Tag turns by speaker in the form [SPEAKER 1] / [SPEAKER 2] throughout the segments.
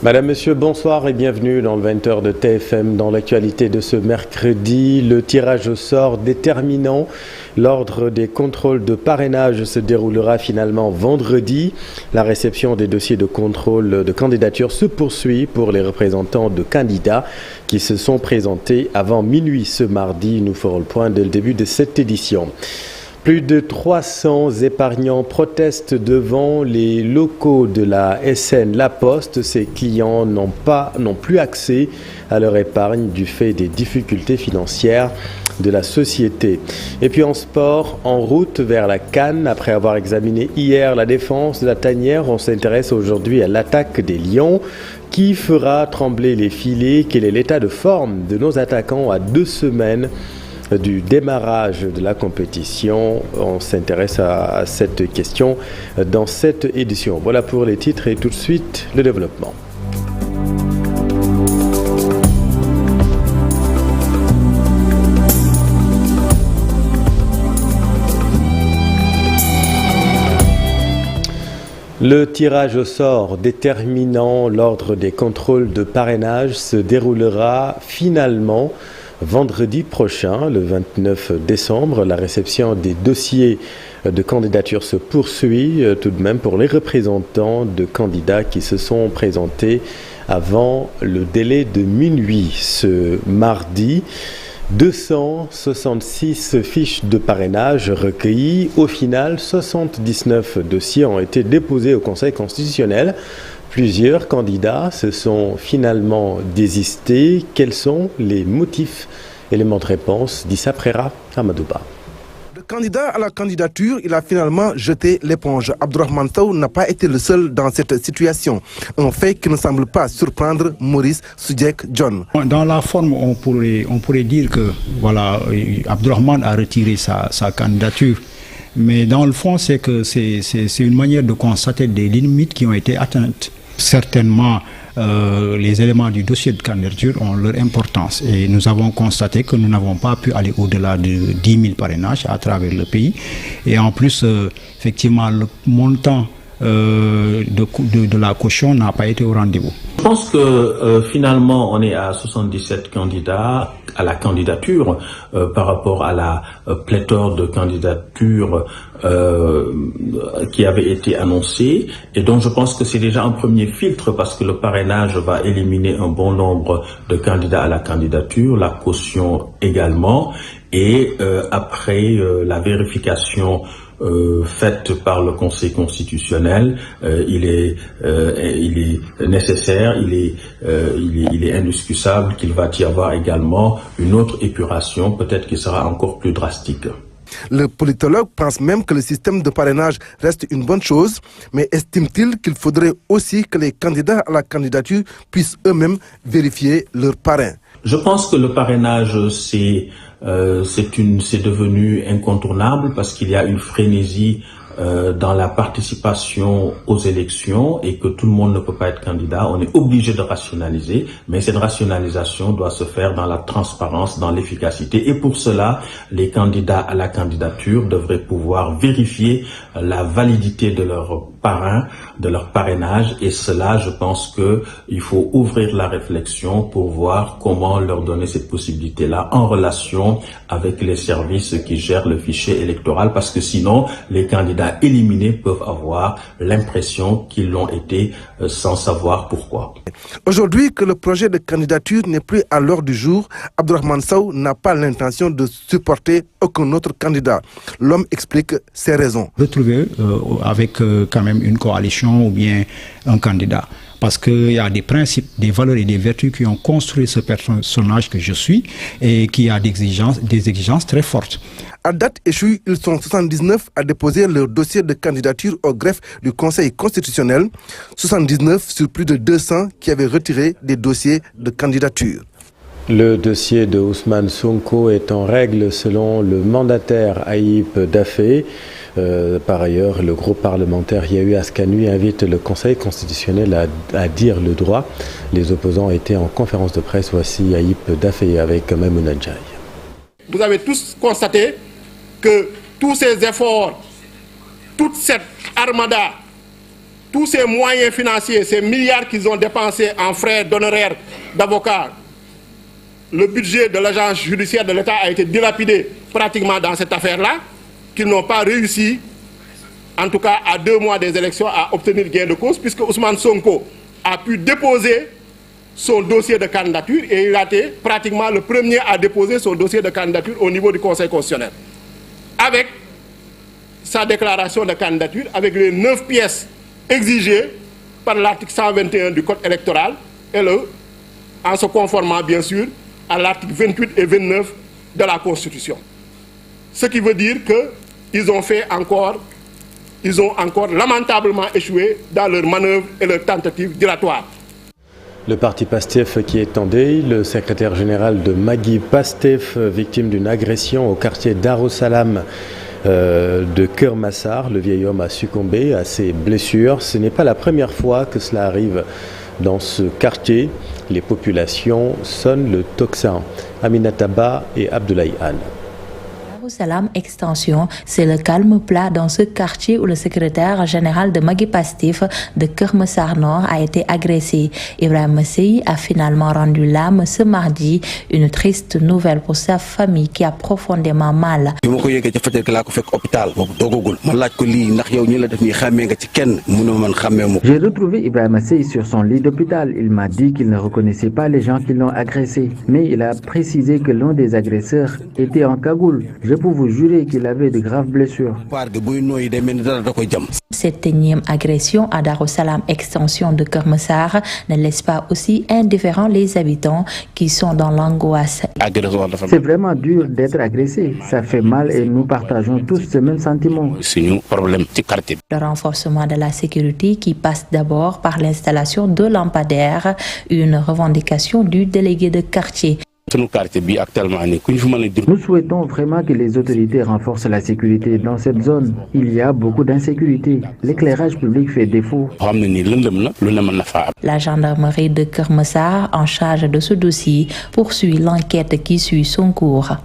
[SPEAKER 1] Madame, Monsieur, bonsoir et bienvenue dans le 20h de TFM. Dans l'actualité de ce mercredi, le tirage au sort déterminant l'ordre des contrôles de parrainage se déroulera finalement vendredi. La réception des dossiers de contrôle de candidature se poursuit pour les représentants de candidats qui se sont présentés avant minuit ce mardi. Nous ferons le point dès le début de cette édition. Plus de 300 épargnants protestent devant les locaux de la SN La Poste. Ces clients n'ont plus accès à leur épargne du fait des difficultés financières de la société. Et puis en sport, en route vers la CAN, après avoir examiné hier la défense de la tanière, on s'intéresse aujourd'hui à l'attaque des Lions. Qui fera trembler les filets? Quel est l'état de forme de nos attaquants à 2 semaines du démarrage de la compétition? On s'intéresse à cette question dans cette édition. Voilà pour les titres et tout de suite le développement. Le tirage au sort déterminant l'ordre des contrôles de parrainage se déroulera finalement vendredi prochain, le 29 décembre. La réception des dossiers de candidature se poursuit tout de même pour les représentants de candidats qui se sont présentés avant le délai de minuit ce mardi. 266 fiches de parrainage recueillies. Au final, 79 dossiers ont été déposés au Conseil constitutionnel. Plusieurs candidats se sont finalement désistés. Quels sont les motifs? Élément de réponse d'Issa Prera Amadouba.
[SPEAKER 2] Le candidat à la candidature, il a finalement jeté l'éponge. Abdourahmane Sow n'a pas été le seul dans cette situation. Un fait qui ne semble pas surprendre Maurice Soudieck John.
[SPEAKER 3] Dans la forme, on pourrait dire que voilà, Abdourahmane a retiré sa candidature. Mais dans le fond, c'est une manière de constater des limites qui ont été atteintes. Certainement, les éléments du dossier de candidature ont leur importance et nous avons constaté que nous n'avons pas pu aller au-delà de 10 000 parrainages à travers le pays. Et en plus, effectivement, le montant de la caution n'a pas été au rendez-vous.
[SPEAKER 4] Je pense que finalement on est à 77 candidats à la candidature par rapport à la pléthore de candidatures qui avait été annoncée, et donc je pense que c'est déjà un premier filtre parce que le parrainage va éliminer un bon nombre de candidats à la candidature, la caution également, et après la vérification faite par le Conseil constitutionnel, il est nécessaire, il est indiscutable qu'il va y avoir également une autre épuration, peut-être qui sera encore plus drastique.
[SPEAKER 2] Le politologue pense même que le système de parrainage reste une bonne chose, mais estime-t-il qu'il faudrait aussi que les candidats à la candidature puissent eux-mêmes vérifier leur parrain?
[SPEAKER 4] Je pense que le parrainage, c'est devenu incontournable parce qu'il y a une frénésie dans la participation aux élections et que tout le monde ne peut pas être candidat. On est obligé de rationaliser, mais cette rationalisation doit se faire dans la transparence, dans l'efficacité. Et pour cela, les candidats à la candidature devraient pouvoir vérifier la validité de leur parrain, de leur parrainage. Et cela, je pense qu'il faut ouvrir la réflexion pour voir comment leur donner cette possibilité-là en relation avec les services qui gèrent le fichier électoral, parce que sinon, les candidats éliminés peuvent avoir l'impression qu'ils l'ont été sans savoir pourquoi.
[SPEAKER 2] Aujourd'hui que le projet de candidature n'est plus à l'ordre du jour, Abdourahmane Sow n'a pas l'intention de supporter aucun autre candidat. L'homme explique ses raisons.
[SPEAKER 3] Retrouver avec quand même une coalition ou bien un candidat. Parce qu'il y a des principes, des valeurs et des vertus qui ont construit ce personnage que je suis et qui a des exigences très fortes.
[SPEAKER 2] À date échue, ils sont 79 à déposer leur dossier de candidature au greffe du Conseil constitutionnel, 79 sur plus de 200 qui avaient retiré des dossiers de candidature.
[SPEAKER 1] Le dossier de Ousmane Sonko est en règle selon le mandataire Ayib Daffé. Par ailleurs, le groupe parlementaire Yahoo Askanui invite le Conseil constitutionnel à dire le droit. Les opposants étaient en conférence de presse. Voici Ayib Daffé avec Maimouna Ndiaye.
[SPEAKER 5] Vous avez tous constaté que tous ces efforts, toute cette armada tous ces moyens financiers, ces milliards qu'ils ont dépensés en frais d'honoraires d'avocats, le budget de l'agence judiciaire de l'État a été dilapidé pratiquement dans cette affaire-là, qu'ils n'ont pas réussi, en tout cas à 2 mois des élections, à obtenir gain de cause, puisque Ousmane Sonko a pu déposer son dossier de candidature et il a été pratiquement le premier à déposer son dossier de candidature au niveau du Conseil constitutionnel. Avec sa déclaration de candidature, avec les 9 pièces exigées par l'article 121 du Code électoral et en se conformant bien sûr à l'article 28 et 29 de la Constitution. Ce qui veut dire qu'ils ont encore lamentablement échoué dans leurs manœuvres et leurs tentatives dilatoires.
[SPEAKER 1] Le parti PASTEF qui est en deuil, le secrétaire général de Magui PASTEF, victime d'une agression au quartier Darussalam de Keur Massar. Le vieil homme a succombé à ses blessures. Ce n'est pas la première fois que cela arrive dans ce quartier. Les populations sonnent le tocsin. Aminata Ba et Abdoulaye Anne.
[SPEAKER 6] Darussalam Extension, c'est le calme plat dans ce quartier où le secrétaire général de Magui PASTEF de Keur Massar Nord a été agressé. Ibrahima Sey a finalement rendu l'âme ce mardi, une triste nouvelle pour sa famille qui a profondément mal.
[SPEAKER 7] J'ai
[SPEAKER 8] retrouvé Ibrahima Sey sur son lit d'hôpital. Il m'a dit qu'il ne reconnaissait pas les gens qui l'ont agressé, mais il a précisé que l'un des agresseurs était en cagoule. Je peux vous jurer qu'il avait de graves blessures.
[SPEAKER 6] Cette énième agression à Darussalam Extension de Keur Massar ne laisse pas aussi indifférents les habitants qui sont dans l'angoisse.
[SPEAKER 8] C'est vraiment dur d'être agressé. Ça fait mal et nous partageons tous ce même sentiment.
[SPEAKER 6] Le renforcement de la sécurité qui passe d'abord par l'installation de lampadaires, une revendication du délégué de quartier.
[SPEAKER 8] Nous souhaitons vraiment que les autorités renforcent la sécurité dans cette zone. Il y a beaucoup d'insécurité. L'éclairage public fait défaut.
[SPEAKER 6] La gendarmerie de Keur Massar, en charge de ce dossier, poursuit l'enquête qui suit son cours.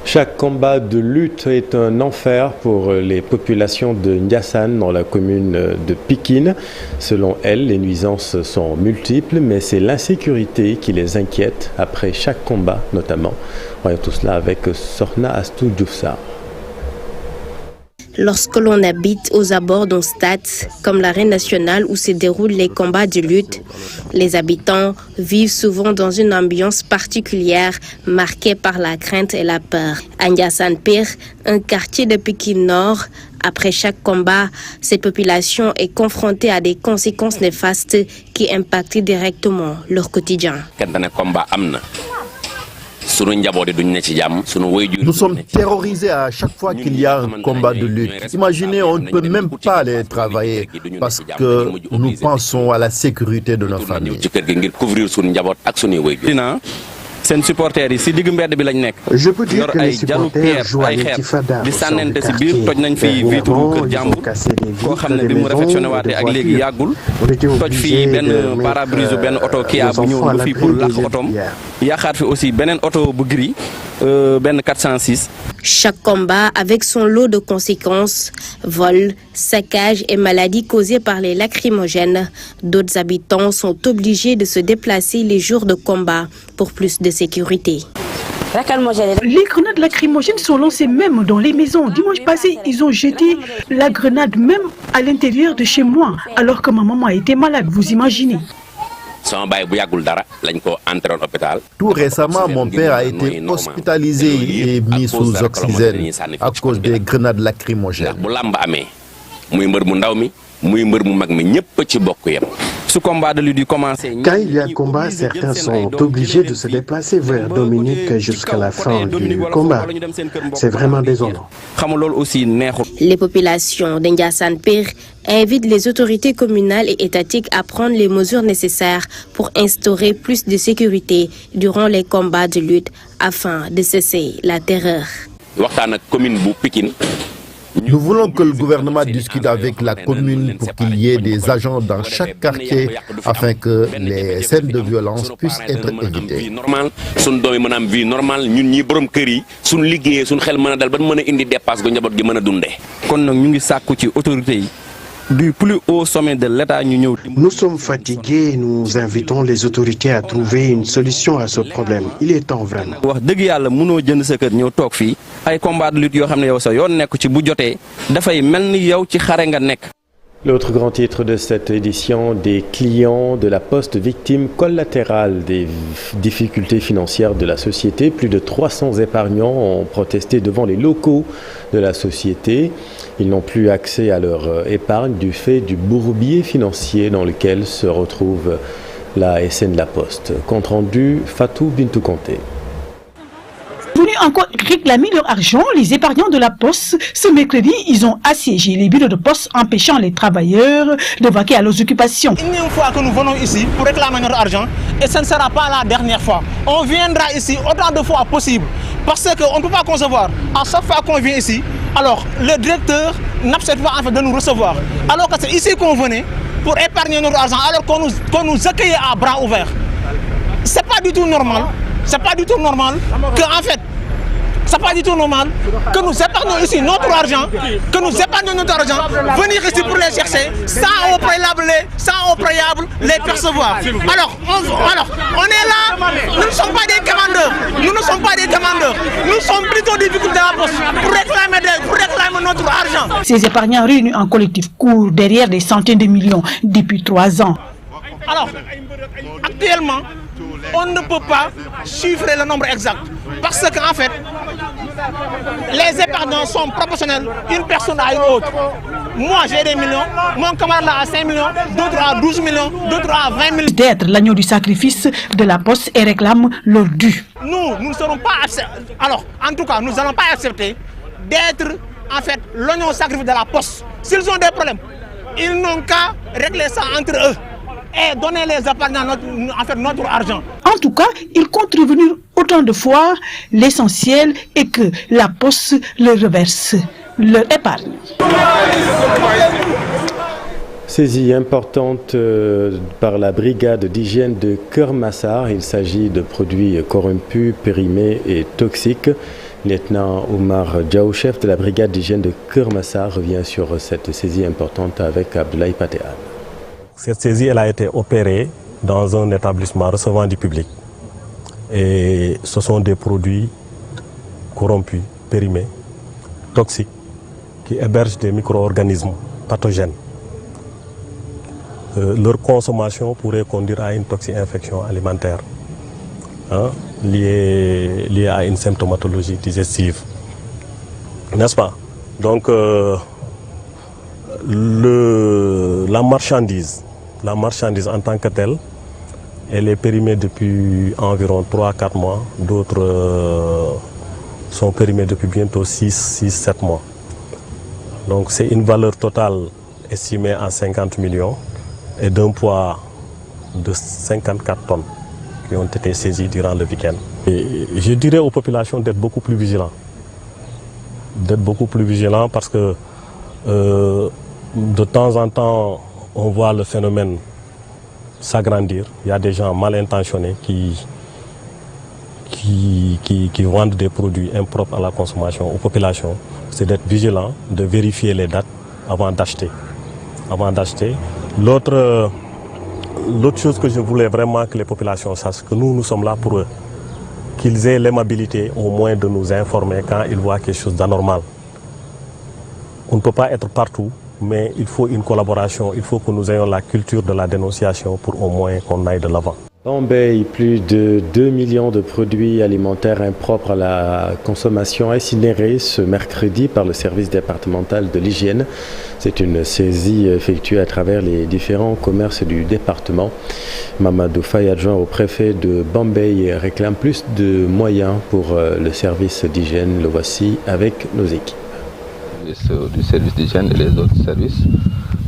[SPEAKER 1] Chaque combat de lutte est un enfer pour les populations de Ndiassane dans la commune de Pikine. Selon elles, les nuisances sont multiples, mais c'est l'insécurité qui les inquiète après chaque combat notamment. Voyons tout cela avec Sorna Astou Djoufsa.
[SPEAKER 9] Lorsque l'on habite aux abords d'un stade comme l'Arène nationale où se déroulent les combats de lutte, les habitants vivent souvent dans une ambiance particulière marquée par la crainte et la peur. À Ndiassane Pire, un quartier de Pikine Nord, après chaque combat, cette population est confrontée à des conséquences néfastes qui impactent directement leur quotidien.
[SPEAKER 10] Nous sommes terrorisés à chaque fois qu'il y a un combat de lutte. Imaginez, on ne peut même pas aller travailler parce que nous pensons à la sécurité de nos familles.
[SPEAKER 11] Je peux dire que les supporters jouent à l'intifada au sein du quartier. Dernièrement, ils ont cassé les vitres des maisons et des voitures. On était obligés de mettre nos enfants à l'abri des pierres.
[SPEAKER 9] Chaque combat avec son lot de conséquences, vols, saccages et maladies causées par les lacrymogènes. D'autres habitants sont obligés de se déplacer les jours de combat pour plus de sécurité.
[SPEAKER 12] Les grenades lacrymogènes sont lancées même dans les maisons. Dimanche passé, ils ont jeté la grenade même à l'intérieur de chez moi, alors que ma maman était malade, vous imaginez.
[SPEAKER 10] Tout récemment, mon père a été hospitalisé et mis sous oxygène à cause des grenades lacrymogènes.
[SPEAKER 11] Quand il y a combat, certains sont obligés de se déplacer vers Dominique jusqu'à la fin du combat. C'est vraiment désolant.
[SPEAKER 9] Les populations d'Ndiassane Pire invitent les autorités communales et étatiques à prendre les mesures nécessaires pour instaurer plus de sécurité durant les combats de lutte afin de cesser la terreur.
[SPEAKER 10] Nous voulons que le gouvernement discute avec la commune pour qu'il y ait des agents dans chaque quartier afin que les scènes de violence puissent être évitées.
[SPEAKER 11] du plus haut sommet de l'État.
[SPEAKER 7] Nous sommes fatigués, nous invitons les autorités à trouver une solution à ce problème. Il est temps vraiment.
[SPEAKER 1] L'autre grand titre de cette édition, des clients de la Poste victimes collatérales des difficultés financières de la société. Plus de 300 épargnants ont protesté devant les locaux de la société. Ils n'ont plus accès à leur épargne du fait du bourbier financier dans lequel se retrouve la SN La Poste. Compte rendu, Fatou Bintou Conté.
[SPEAKER 12] Venus encore réclamer leur argent, les épargnants de la Poste, ce mercredi, ils ont assiégé les bureaux de poste, empêchant les travailleurs de vaquer à leurs occupations.
[SPEAKER 13] Une fois que nous venons ici pour réclamer notre argent, et ce ne sera pas la dernière fois. On viendra ici autant de fois possible, parce qu'on ne peut pas concevoir. À chaque fois qu'on vient ici, alors le directeur n'accepte pas en fait de nous recevoir. Alors que c'est ici qu'on venait pour épargner notre argent, alors qu'on nous accueillait à bras ouverts. C'est pas du tout normal. C'est pas du tout normal que, en fait, c'est pas du tout normal que nous épargnons ici notre argent, venir ici pour les chercher, sans au préalable les percevoir. Alors, on est là, nous ne sommes pas des commandeurs, nous sommes plutôt des victimes de la Poste pour réclamer notre argent.
[SPEAKER 12] Ces épargnants réunis en collectif courent derrière des centaines de millions depuis 3 ans.
[SPEAKER 13] Alors, actuellement, on ne peut pas chiffrer le nombre exact parce qu'en fait, les épargnants sont proportionnels une personne à une autre. Moi, j'ai des millions, mon camarade a 5 millions, d'autres à 12 millions, d'autres à 20 millions.
[SPEAKER 12] D'être l'agneau du sacrifice de la Poste et réclament leur dû.
[SPEAKER 13] Nous ne serons pas acceptés. Alors, en tout cas, nous n'allons pas accepter d'être en fait l'agneau sacrifice de la Poste. S'ils ont des problèmes, ils n'ont qu'à régler ça entre eux et donner les épargnants notre argent.
[SPEAKER 12] En tout cas, ils comptent revenir autant de fois. L'essentiel est que la Poste leur reverse leur épargne.
[SPEAKER 1] Saisie importante par la brigade d'hygiène de Keur Massar. Il s'agit de produits corrompus, périmés et toxiques. Lieutenant Omar Diaw, chef de la brigade d'hygiène de Keur Massar, revient sur cette saisie importante avec Abdoulaye Patéan.
[SPEAKER 14] Cette saisie, elle a été opérée dans un établissement recevant du public. Et ce sont des produits corrompus, périmés, toxiques, qui hébergent des micro-organismes pathogènes. Leur consommation pourrait conduire à une toxi-infection alimentaire liée à une symptomatologie digestive. N'est-ce pas? Donc, la marchandise en tant que telle, elle est périmée depuis environ 3-4 mois. D'autres sont périmés depuis bientôt 6-7 mois. Donc c'est une valeur totale estimée à 50 millions et d'un poids de 54 tonnes qui ont été saisies durant le week-end. Et je dirais aux populations d'être beaucoup plus vigilants. Parce que de temps en temps, on voit le phénomène s'agrandir. Il y a des gens mal intentionnés qui vendent des produits impropres à la consommation aux populations. C'est d'être vigilant, de vérifier les dates avant d'acheter. L'autre chose que je voulais vraiment que les populations sachent, que nous sommes là pour eux. Qu'ils aient l'aimabilité au moins de nous informer quand ils voient quelque chose d'anormal. On ne peut pas être partout, mais il faut une collaboration, il faut que nous ayons la culture de la dénonciation pour au moins qu'on aille de l'avant.
[SPEAKER 1] Bambey, plus de 2 millions de produits alimentaires impropres à la consommation incinérés ce mercredi par le service départemental de l'hygiène. C'est une saisie effectuée à travers les différents commerces du département. Mamadou Faye, adjoint au préfet de Bambey, réclame plus de moyens pour le service d'hygiène. Le voici avec nos équipes.
[SPEAKER 15] Du service d'hygiène et les autres services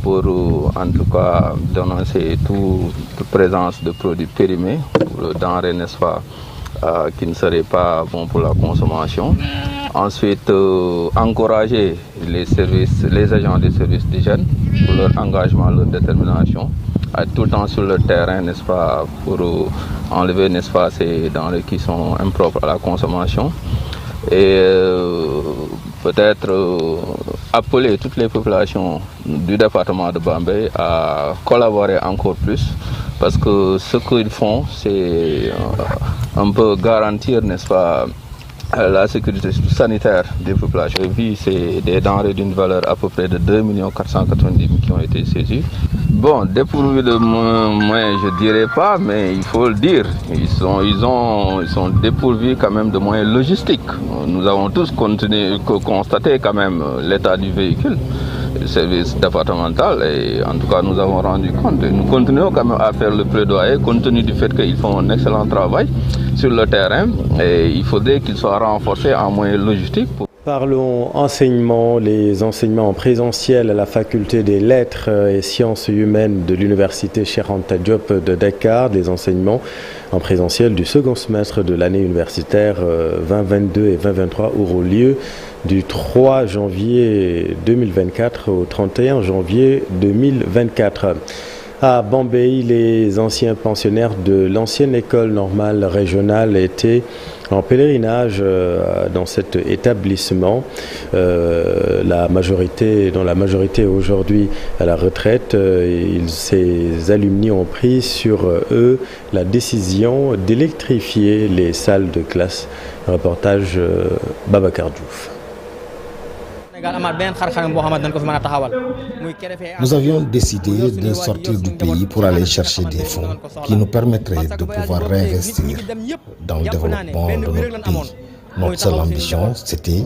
[SPEAKER 15] pour en tout cas dénoncer toute présence de produits périmés, denrées n'est-ce pas, qui ne seraient pas bons pour la consommation. Ensuite, encourager les agents des services d'hygiène pour leur engagement, leur détermination, à être tout le temps sur le terrain, n'est-ce pas, pour enlever, n'est-ce pas, ces denrées qui sont impropres à la consommation. Et peut-être appeler toutes les populations du département de Bambey à collaborer encore plus, parce que ce qu'ils font, c'est un peu garantir, n'est-ce pas, la sécurité sanitaire des populations. Et puis, c'est des denrées d'une valeur à peu près de 2 490 000 qui ont été saisies. Bon, dépourvus de moyens, je dirais pas, mais il faut le dire, ils sont dépourvus quand même de moyens logistiques. Nous avons tous constaté quand même l'état du véhicule, le service départemental, et en tout cas nous avons rendu compte. Et nous continuons quand même à faire le plaidoyer, compte tenu du fait qu'ils font un excellent travail sur le terrain, et il faudrait qu'ils soient renforcés en moyens logistiques.
[SPEAKER 1] Parlons enseignement, les enseignements en présentiel à la faculté des lettres et sciences humaines de l'université Cheikh Anta Diop de Dakar, des enseignements en présentiel du second semestre de l'année universitaire 2022 et 2023 auront lieu du 3 janvier 2024 au 31 janvier 2024. À Bambey, les anciens pensionnaires de l'ancienne école normale régionale étaient en pèlerinage dans cet établissement. La majorité aujourd'hui à la retraite, ces alumni ont pris sur eux la décision d'électrifier les salles de classe. Reportage Babacar Diouf.
[SPEAKER 16] Nous avions décidé de sortir du pays pour aller chercher des fonds qui nous permettraient de pouvoir réinvestir dans le développement de notre pays. Notre seule ambition, c'était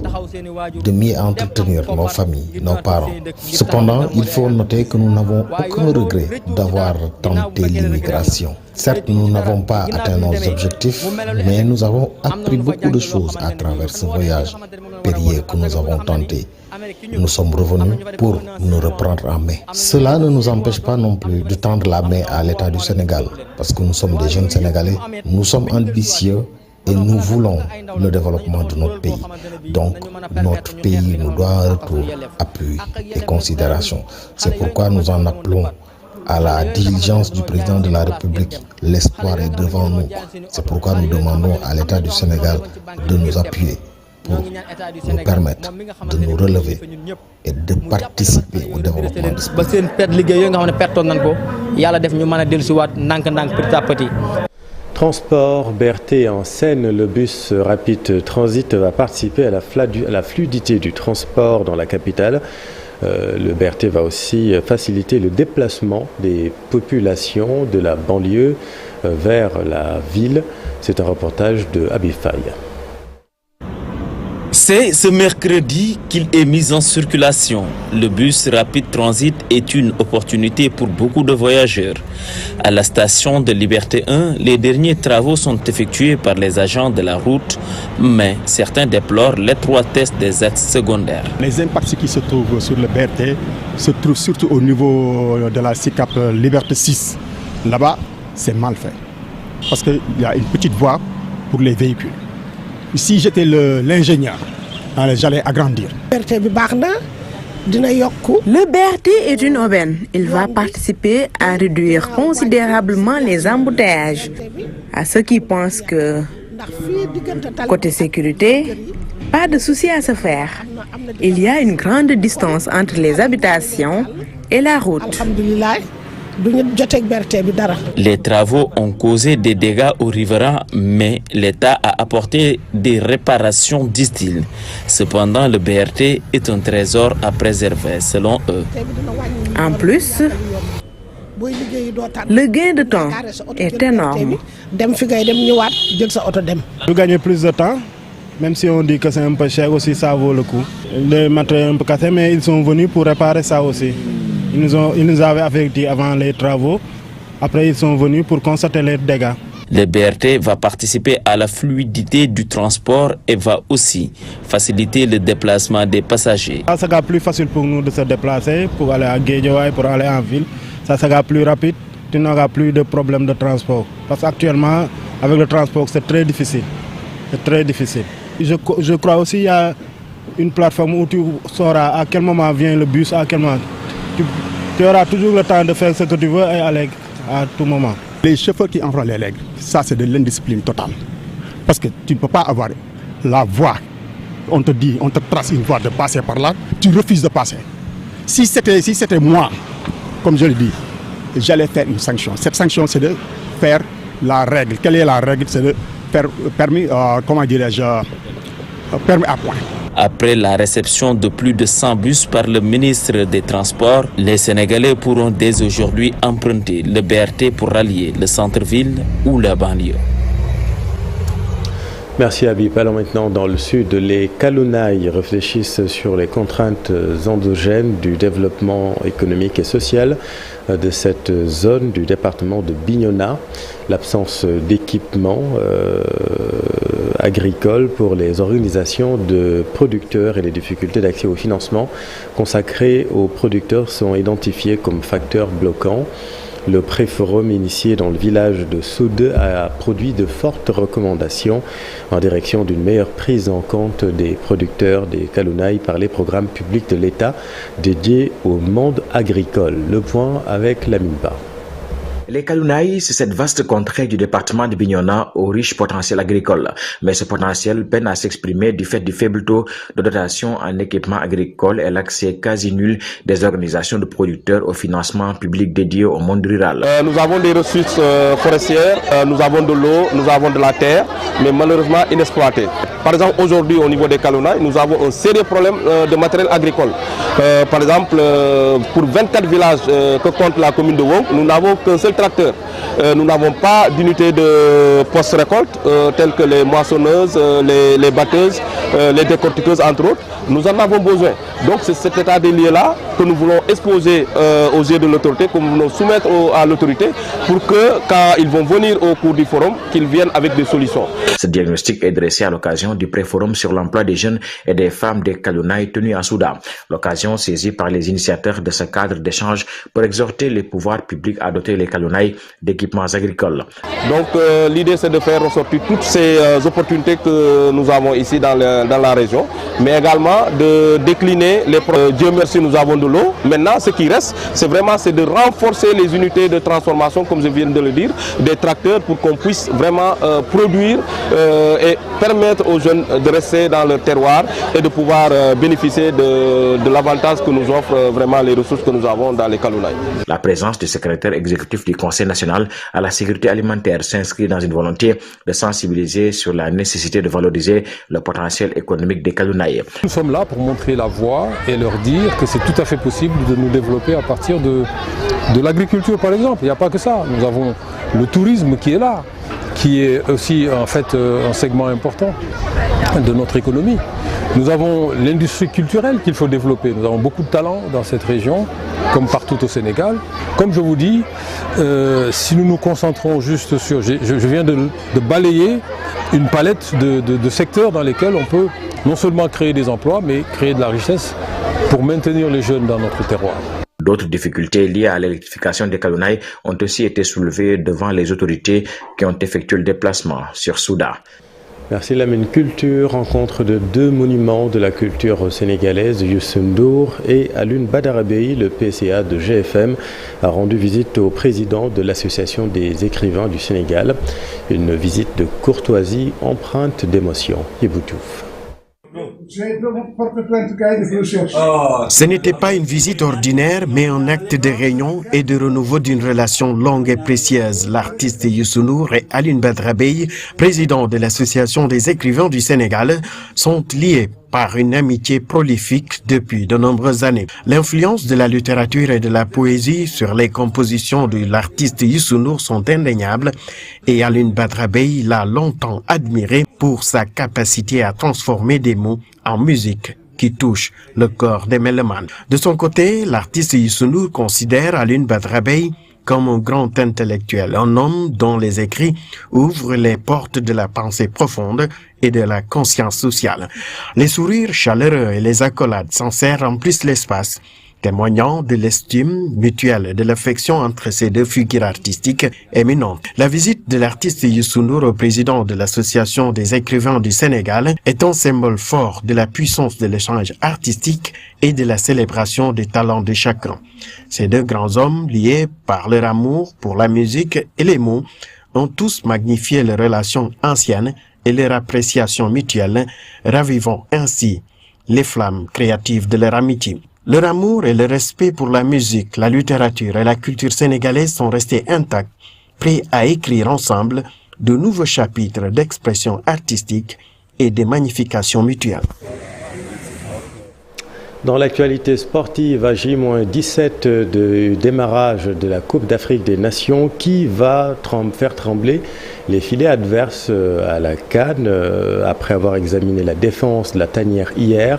[SPEAKER 16] de mieux entretenir nos familles, nos parents. Cependant, il faut noter que nous n'avons aucun regret d'avoir tenté l'immigration. Certes, nous n'avons pas atteint nos objectifs, mais nous avons appris beaucoup de choses à travers ce voyage périlleux que nous avons tenté. Nous sommes revenus pour nous reprendre en main. Cela ne nous empêche pas non plus de tendre la main à l'État du Sénégal, parce que nous sommes des jeunes Sénégalais, nous sommes ambitieux et nous voulons le développement de notre pays. Donc, notre pays nous doit un retour, appui et considération. C'est pourquoi nous en appelons à la diligence du président de la République. L'espoir est devant nous. C'est pourquoi nous demandons à l'État du Sénégal de nous appuyer pour nous permettre de nous relever et de participer au développement de ce pays.
[SPEAKER 1] Transport BRT en Seine, le bus Rapid Transit va participer à la fluidité du transport dans la capitale. Le BRT va aussi faciliter le déplacement des populations de la banlieue vers la ville. C'est un reportage de Habib Faye.
[SPEAKER 17] C'est ce mercredi qu'il est mis en circulation. Le bus Rapid Transit est une opportunité pour beaucoup de voyageurs. À la station de Liberté 1, les derniers travaux sont effectués par les agents de la route, mais certains déplorent l'étroitesse des axes secondaires.
[SPEAKER 18] Les impacts qui se trouvent sur le BRT se trouvent surtout au niveau de la SICAP Liberté 6. Là-bas, c'est mal fait, parce qu'il y a une petite voie pour les véhicules. Si j'étais l'ingénieur, j'allais agrandir.
[SPEAKER 19] Le BRT est une aubaine. Il va participer à réduire considérablement les embouteillages. À ceux qui pensent que, côté sécurité, pas de souci à se faire. Il y a une grande distance entre les habitations et la route.
[SPEAKER 17] Les travaux ont causé des dégâts aux riverains, mais l'État a apporté des réparations, disent-ils. Cependant, le BRT est un trésor à préserver, selon eux.
[SPEAKER 19] En plus, le gain de temps est énorme.
[SPEAKER 18] Vous gagnez plus de temps, même si on dit que c'est un peu cher aussi, ça vaut le coup. Les matériels un peu cassés, mais ils sont venus pour réparer ça aussi. Ils nous avaient avertis avant les travaux. Après, ils sont venus pour constater les dégâts.
[SPEAKER 17] Le BRT va participer à la fluidité du transport et va aussi faciliter le déplacement des passagers.
[SPEAKER 18] Ça sera plus facile pour nous de se déplacer, pour aller à Guédiawaye, pour aller en ville. Ça sera plus rapide. Tu n'auras plus de problème de transport. Parce qu'actuellement, avec le transport, c'est très difficile. C'est très difficile. Je crois aussi qu'il y a une plateforme où tu sauras à quel moment vient le bus, à quel moment. Tu auras toujours le temps de faire ce que tu veux et aller à tout moment. Les chauffeurs qui enfreignent les règles, ça c'est de l'indiscipline totale. Parce que tu ne peux pas avoir la voie on te dit, on te trace une voie de passer par là, tu refuses de passer. Si c'était moi, comme je le dis, j'allais faire une sanction. Cette sanction, c'est de faire la règle. Quelle est la règle? C'est de faire permis, permis à point.
[SPEAKER 17] Après la réception de plus de 100 bus par le ministre des Transports, les Sénégalais pourront dès aujourd'hui emprunter le BRT pour rallier le centre-ville ou la banlieue.
[SPEAKER 1] Merci Habib. Allons maintenant dans le sud. Les Kalounaï réfléchissent sur les contraintes endogènes du développement économique et social de cette zone du département de Bignona. L'absence d'équipements agricoles pour les organisations de producteurs et les difficultés d'accès au financement consacrés aux producteurs sont identifiés comme facteurs bloquants. Le pré-forum initié dans le village de Soude a produit de fortes recommandations en direction d'une meilleure prise en compte des producteurs des Kalounaï par les programmes publics de l'État dédiés au monde agricole. Le point avec Lamine-Ba.
[SPEAKER 20] Les Kalounaï, c'est cette vaste contrée du département de Bignona au riche potentiel agricole. Mais ce potentiel peine à s'exprimer du fait du faible taux de dotation en équipement agricole et l'accès quasi nul des organisations de producteurs au financement public dédié au monde rural.
[SPEAKER 21] Nous avons des ressources forestières, nous avons de l'eau, nous avons de la terre, mais malheureusement inexploitées. Par exemple, aujourd'hui, au niveau des Kalounaï, nous avons un sérieux problème de matériel agricole. Par exemple, pour 24 villages que compte la commune de Wong, nous n'avons qu'un seul tracteur. Nous n'avons pas d'unité de post-récolte telles que les moissonneuses, les batteuses, les décortiqueuses entre autres. Nous en avons besoin. Donc c'est cet état des lieux-là que nous voulons exposer aux yeux de l'autorité, que nous voulons soumettre à l'autorité pour que quand ils vont venir au cours du forum, qu'ils viennent avec des solutions.
[SPEAKER 20] Ce diagnostic est dressé à l'occasion du pré-forum sur l'emploi des jeunes et des femmes des Kalounaï tenu à Souda. L'occasion saisie par les initiateurs de ce cadre d'échange pour exhorter les pouvoirs publics à doter les Kalounaï d'équipements agricoles.
[SPEAKER 21] Donc l'idée c'est de faire ressortir toutes ces opportunités que nous avons ici dans la région, mais également de décliner les Dieu merci nous avons de l'eau. Maintenant ce qui reste c'est de renforcer les unités de transformation comme je viens de le dire, des tracteurs pour qu'on puisse vraiment produire et permettre aux jeunes de rester dans leur terroir et de pouvoir bénéficier de l'avantage que nous offrent vraiment les ressources que nous avons dans les Kalounaï.
[SPEAKER 20] La présence du secrétaire exécutif du Conseil national à la sécurité alimentaire s'inscrit dans une volonté de sensibiliser sur la nécessité de valoriser le potentiel économique des Kalounaï.
[SPEAKER 22] Nous sommes là pour montrer la voie et leur dire que c'est tout à fait possible de nous développer à partir de l'agriculture par exemple. Il n'y a pas que ça. Nous avons le tourisme qui est là, qui est aussi en fait un segment important de notre économie. Nous avons l'industrie culturelle qu'il faut développer. Nous avons beaucoup de talents dans cette région, comme partout au Sénégal. Comme je vous dis, si nous nous concentrons juste sur... Je viens de balayer une palette de secteurs dans lesquels on peut non seulement créer des emplois, mais créer de la richesse pour maintenir les jeunes dans notre terroir.
[SPEAKER 20] D'autres difficultés liées à l'électrification des Kalounaï ont aussi été soulevées devant les autorités qui ont effectué le déplacement sur Souda.
[SPEAKER 1] Merci Lamine. Culture, rencontre de deux monuments de la culture sénégalaise, Youssou N'Dour et Alioune Badara Bèye. Le PCA de GFM a rendu visite au président de l'Association des écrivains du Sénégal. Une visite de courtoisie empreinte d'émotion. Yeboutouf.
[SPEAKER 7] Ce n'était pas une visite ordinaire, mais un acte de réunion et de renouveau d'une relation longue et précieuse. L'artiste Youssou N'Dour et Alioune Badara Bèye, président de l'Association des écrivains du Sénégal, sont liés par une amitié prolifique depuis de nombreuses années. L'influence de la littérature et de la poésie sur les compositions de l'artiste Youssou N'Dour sont indéniables et Alioune Badara Bèye l'a longtemps admiré pour sa capacité à transformer des mots en musique qui touche le corps des mélomanes. De son côté, l'artiste Youssou N'Dour considère Alioune Badara Bèye comme un grand intellectuel, un homme dont les écrits ouvrent les portes de la pensée profonde et de la conscience sociale. Les sourires chaleureux et les accolades sincères remplissent l'espace, témoignant de l'estime mutuelle et de l'affection entre ces deux figures artistiques éminentes. La visite de l'artiste Youssou N'Dour au président de l'Association des écrivains du Sénégal est un symbole fort de la puissance de l'échange artistique et de la célébration des talents de chacun. Ces deux grands hommes, liés par leur amour pour la musique et les mots, ont tous magnifié les relations anciennes et leur appréciation mutuelle, ravivant ainsi les flammes créatives de leur amitié. Leur amour et le respect pour la musique, la littérature et la culture sénégalaise sont restés intacts, prêts à écrire ensemble de nouveaux chapitres d'expression artistique et de magnification mutuelle.
[SPEAKER 1] Dans l'actualité sportive, à J-17 du démarrage de la Coupe d'Afrique des Nations, qui va faire trembler les filets adverses à la CAN. Après avoir examiné la défense de la tanière hier,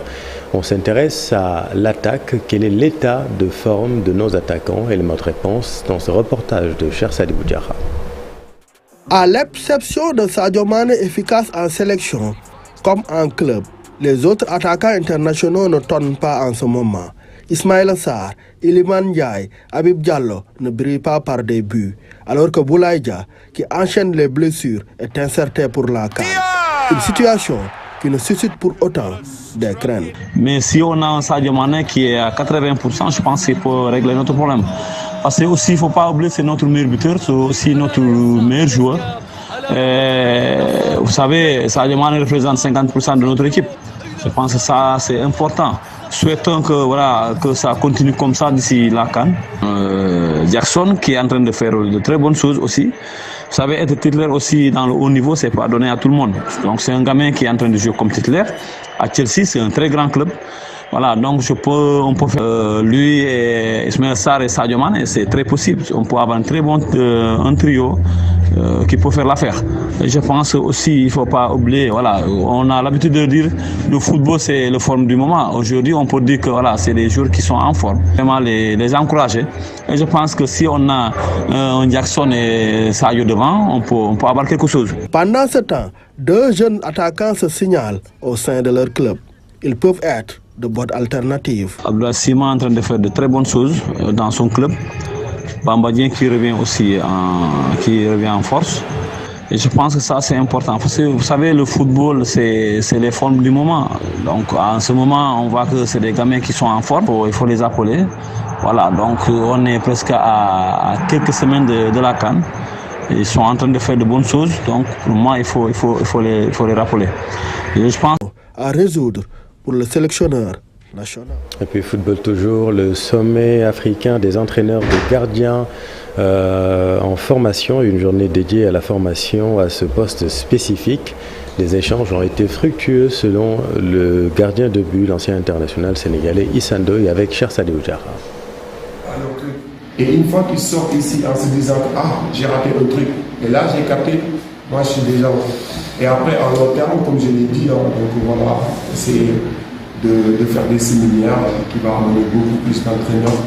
[SPEAKER 1] on s'intéresse à l'attaque. Quel est l'état de forme de nos attaquants? Élément de réponse dans ce reportage de Cher Sadibou Diarra.
[SPEAKER 2] À l'exception de Sadio Mané efficace en sélection, comme en club, les autres attaquants internationaux ne tournent pas en ce moment. Ismaïla Sarr, Iliman Ndiaye, Habib Diallo ne brillent pas par des buts, alors que Boulaye Dia, qui enchaîne les blessures, est incertain pour la CAN. Une situation qui ne suscite pour autant des craintes.
[SPEAKER 3] Mais si on a un Sadio Mané qui est à 80%, je pense qu'il faut régler notre problème. Parce que aussi, il ne faut pas oublier, c'est notre meilleur buteur, c'est aussi notre meilleur joueur. Vous savez, Sadio Mané représente 50% de notre équipe. Je pense que ça, c'est important. Souhaitons que ça continue comme ça d'ici la CAN. Jackson, qui est en train de faire de très bonnes choses aussi. Vous savez, être titulaire aussi dans le haut niveau, c'est pas donné à tout le monde. Donc c'est un gamin qui est en train de jouer comme titulaire. À Chelsea, c'est un très grand club. Voilà, donc on peut faire lui et Ismaïla Sarr et Sadio Mané, c'est très possible. On peut avoir un très bon un trio qui peut faire l'affaire. Je pense aussi, il ne faut pas oublier, voilà, on a l'habitude de dire le football c'est la forme du moment. Aujourd'hui, on peut dire que voilà, c'est des joueurs qui sont en forme. Vraiment les encourager. Et je pense que si on a un Jackson et Sadio devant, on peut avoir quelque chose.
[SPEAKER 2] Pendant ce temps, deux jeunes attaquants se signalent au sein de leur club. Ils peuvent être de bonnes alternatives.
[SPEAKER 3] Abdoulaye Sima est en train de faire de très bonnes choses dans son club. Bamba Dieng qui revient aussi en force. Et je pense que ça c'est important. Parce que vous savez, le football c'est les formes du moment. Donc en ce moment, on voit que c'est des gamins qui sont en forme. Il faut les appeler. Voilà, donc on est presque à quelques semaines de la CAN. Ils sont en train de faire de bonnes choses. Donc pour moi, il faut les rappeler. Et je pense
[SPEAKER 2] à résoudre pour le sélectionneur national.
[SPEAKER 1] Et puis football toujours, le sommet africain des entraîneurs de gardiens en formation, une journée dédiée à la formation à ce poste spécifique. Les échanges ont été fructueux selon le gardien de but, l'ancien international sénégalais Issa Ndoye avec Cher Sadibou Diarra.
[SPEAKER 4] Et une fois qu'il sort ici en se disant j'ai raté un truc, et là j'ai capté, moi je suis déjà. Et après, en long terme, comme je l'ai dit, donc voilà, essayer de faire des séminaires qui vont amener beaucoup plus d'entraîneurs.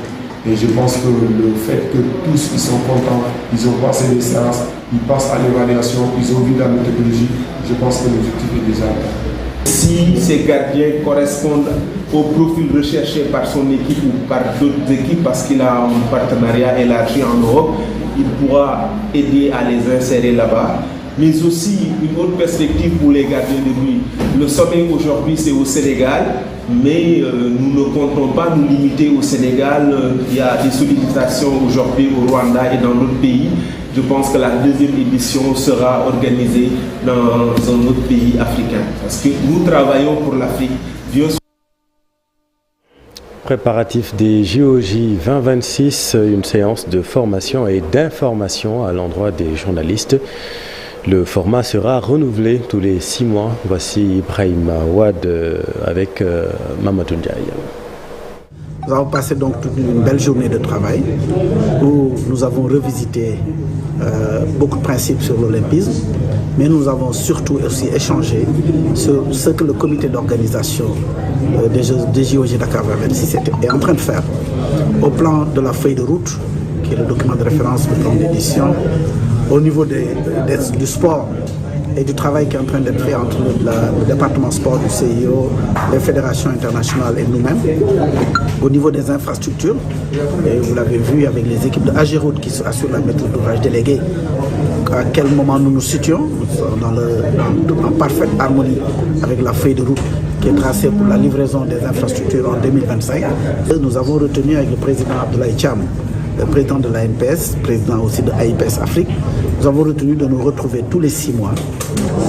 [SPEAKER 4] Et je pense que le fait que tous ils sont contents, ils ont passé les séances, ils passent à l'évaluation, ils ont vu la méthodologie, je pense que l'objectif est déjà atteint.
[SPEAKER 23] Si ces gardiens correspondent au profil recherché par son équipe ou par d'autres équipes, parce qu'il a un partenariat élargi en Europe, il pourra aider à les insérer là-bas. Mais aussi une autre perspective pour les gardiens de but. Le sommet aujourd'hui c'est au Sénégal, mais nous ne comptons pas nous limiter au Sénégal. Il y a des sollicitations aujourd'hui au Rwanda et dans d'autres pays. Je pense que la deuxième édition sera organisée dans un autre pays africain. Parce que nous travaillons pour l'Afrique.
[SPEAKER 1] Préparatif des JOJ 2026, une séance de formation et d'information à l'endroit des journalistes. Le format sera renouvelé tous les 6 mois. Voici Ibrahim Ouad avec Mamadou Ndiaye.
[SPEAKER 24] Nous avons passé donc toute une belle journée de travail où nous avons revisité beaucoup de principes sur l'olympisme, mais nous avons surtout aussi échangé sur ce que le comité d'organisation des JOJ Dakar 2026 est en train de faire au plan de la feuille de route, qui est le document de référence, le plan d'édition, au niveau du sport et du travail qui est en train d'être fait entre le département sport du CIO, les fédérations internationales et nous-mêmes, au niveau des infrastructures. Et vous l'avez vu avec les équipes de AGEROUTE qui assurent la maîtrise d'ouvrage déléguée, à quel moment nous nous situons, en parfaite harmonie avec la feuille de route qui est tracée pour la livraison des infrastructures en 2025. Nous avons retenu avec le président Abdoulaye Thiam président de l'ANPS, président aussi de AIPS Afrique, nous avons retenu de nous retrouver tous les 6 mois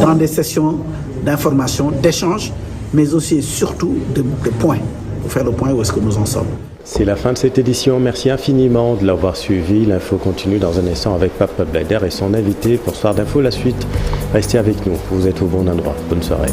[SPEAKER 24] dans des sessions d'information, d'échange, mais aussi et surtout de points, pour faire le point où est-ce que nous en sommes.
[SPEAKER 1] C'est la fin de cette édition. Merci infiniment de l'avoir suivi. L'info continue dans un instant avec Pape Blader et son invité pour Soir d'Info. La suite, restez avec nous. Vous êtes au bon endroit. Bonne soirée.